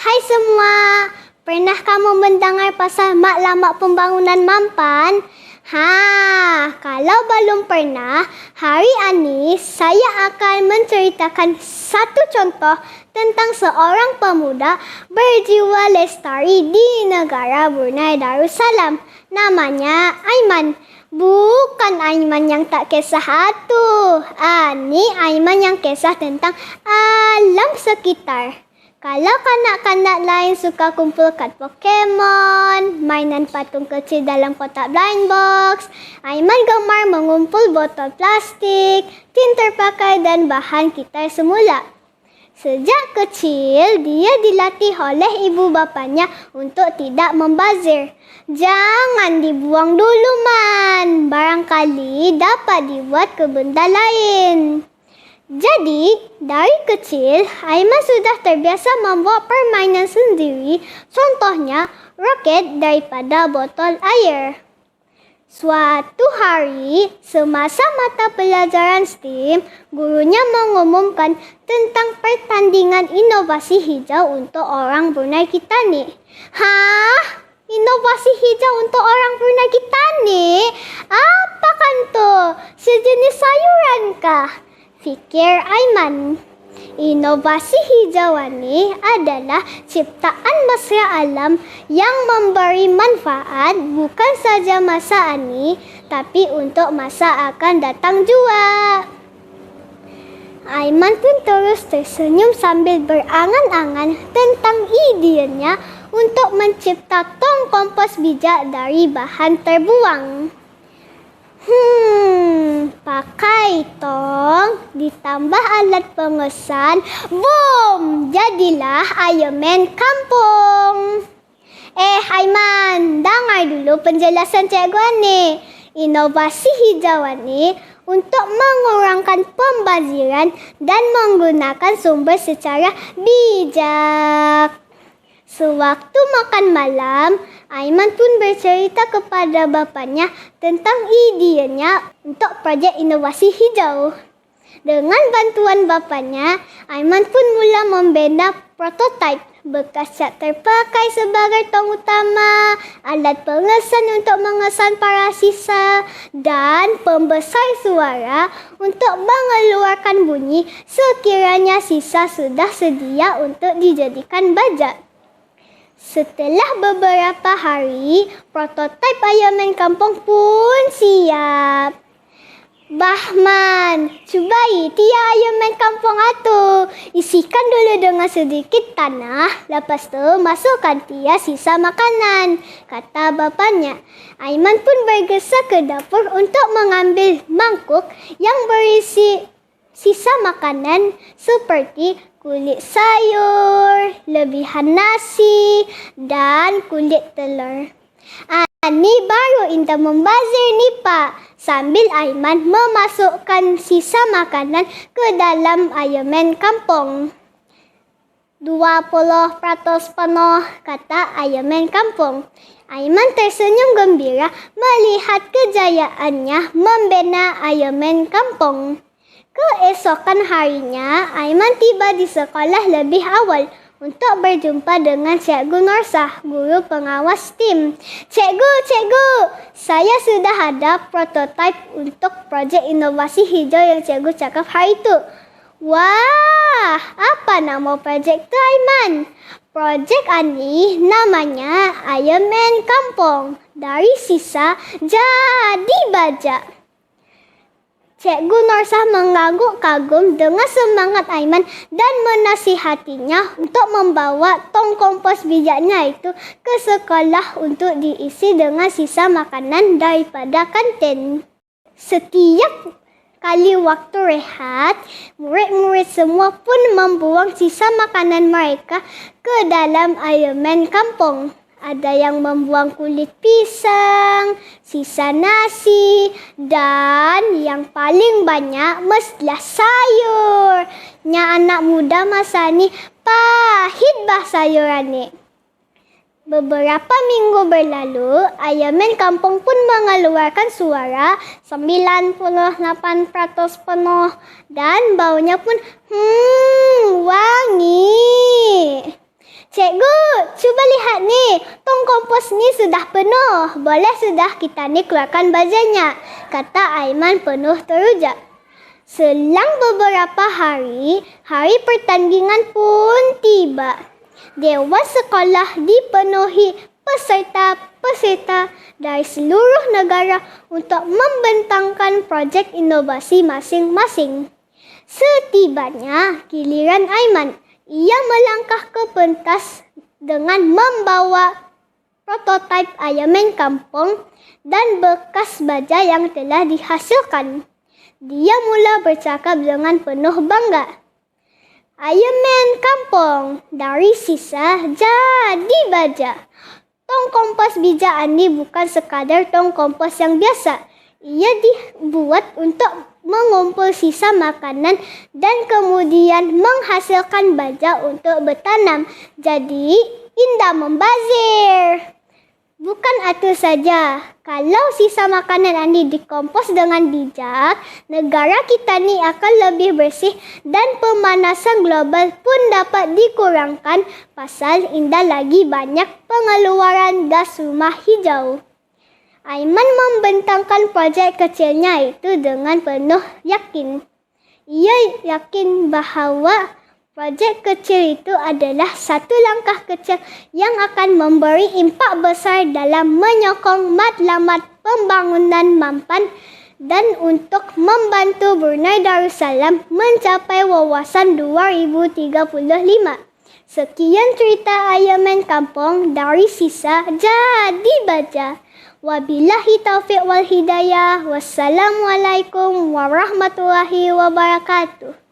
Hai semua, pernah kamu mendengar pasal maklumat pembangunan Mampan? Kalau belum pernah, hari ini saya akan menceritakan satu contoh tentang seorang pemuda berjiwa lestari di negara Brunei Darussalam. Namanya Aiman. Bukan Aiman yang tak kisah itu. Ini Aiman yang kisah tentang alam sekitar. Kalau kanak-kanak lain suka kumpul kad Pokemon, mainan patung kecil dalam kotak blind box, Aiman gemar mengumpul botol plastik, tin terpakai dan bahan kitar semula. Sejak kecil, dia dilatih oleh ibu bapanya untuk tidak membazir. Jangan dibuang dulu, Man. Barangkali dapat dibuat ke benda lain. Jadi, dari kecil, Aiman sudah terbiasa membuat permainan sendiri, contohnya roket daripada botol air. Suatu hari, semasa mata pelajaran STEM, gurunya mengumumkan tentang pertandingan inovasi hijau untuk orang Brunei kita ni. Inovasi hijau untuk orang Brunei kita ni? Apakan tu? Sejenis sayuran kah? Fikir Aiman. Inovasi hijau ini adalah ciptaan mesra alam yang memberi manfaat bukan saja masa ini, tapi untuk masa akan datang juga. Aiman pun terus tersenyum sambil berangan-angan tentang idenya untuk mencipta tong kompos bijak dari bahan terbuang. Pakai tong, ditambah alat pengesan, boom! Jadilah Ironman kampung. Aiman, dengar dulu penjelasan cikgu ni. Inovasi hijau ni untuk mengurangkan pembaziran dan menggunakan sumber secara bijak. Sewaktu makan malam, Aiman pun bercerita kepada bapanya tentang idenya untuk projek inovasi hijau. Dengan bantuan bapanya, Aiman pun mula membina prototipe bekas cat terpakai sebagai tong utama, alat pengesan untuk mengesan para sisa, dan pembesar suara untuk mengeluarkan bunyi sekiranya sisa sudah sedia untuk dijadikan baja. Setelah beberapa hari, prototipe Ironman kampung pun siap. Bahman, cubai tia Ironman kampung itu. Isikan dulu dengan sedikit tanah, lepas tu masukkan tia sisa makanan, kata bapanya. Aiman pun bergesa ke dapur untuk mengambil mangkuk yang berisi sisa makanan seperti kulit sayur, lebihan nasi dan kulit telur. Ini baru indah membazir ni, Pak. Sambil Aiman memasukkan sisa makanan ke dalam Ironman kampung. 20% penuh, kata Ironman kampung. Aiman tersenyum gembira melihat kejayaannya membina Ironman kampung. Keesokan harinya, Aiman tiba di sekolah lebih awal untuk berjumpa dengan Cikgu Norsah, guru pengawas STEM. Cikgu, saya sudah ada prototipe untuk projek inovasi hijau yang cikgu cakap hari itu. Wah, apa nama projek tu, Aiman? Projek ini namanya Ironman Kampung. Dari sisa jadi baja. Cikgu Norsah mengangguk-kagum dengan semangat Aiman dan menasihatinya untuk membawa tong kompos bijaknya itu ke sekolah untuk diisi dengan sisa makanan daripada kantin. Setiap kali waktu rehat, murid-murid semua pun membuang sisa makanan mereka ke dalam Ironman kampung. Ada yang membuang kulit pisang, sisa nasi, dan yang paling banyak mestilah sayur. Anak muda masa ni pahit bah sayuran ni. Beberapa minggu berlalu, Ironman kampung pun mengeluarkan suara 98% penuh dan baunya pun wangi. Cikgu, cuba lihat ni. Tong kompos ni sudah penuh. Boleh sudah kita ni keluarkan bajanya, kata Aiman penuh teruja. Selang beberapa hari, hari pertandingan pun tiba. Dewan sekolah dipenuhi peserta-peserta dari seluruh negara untuk membentangkan projek inovasi masing-masing. Setibanya giliran Aiman, ia melangkah ke pentas dengan membawa prototipe ayaman kampung dan bekas baja yang telah dihasilkan. Dia mula bercakap dengan penuh bangga. Ayaman kampung dari sisa jadi baja. Tong kompos bijak ini bukan sekadar tong kompos yang biasa. Ia dibuat untuk mengumpul sisa makanan dan kemudian menghasilkan baja untuk bertanam. Jadi, indah membazir. Bukan itu saja. Kalau sisa makanan ini dikompos dengan bijak, negara kita ni akan lebih bersih dan pemanasan global pun dapat dikurangkan pasal indah lagi banyak pengeluaran gas rumah hijau. Aiman membentangkan projek kecilnya itu dengan penuh yakin. Ia yakin bahawa projek kecil itu adalah satu langkah kecil yang akan memberi impak besar dalam menyokong matlamat pembangunan Mampan dan untuk membantu Brunei Darussalam mencapai wawasan 2035. Sekian cerita Ayaman Kampung dari sisa jadi baja. Wabillahi taufiq wal hidayah. Wassalamualaikum warahmatullahi wabarakatuh.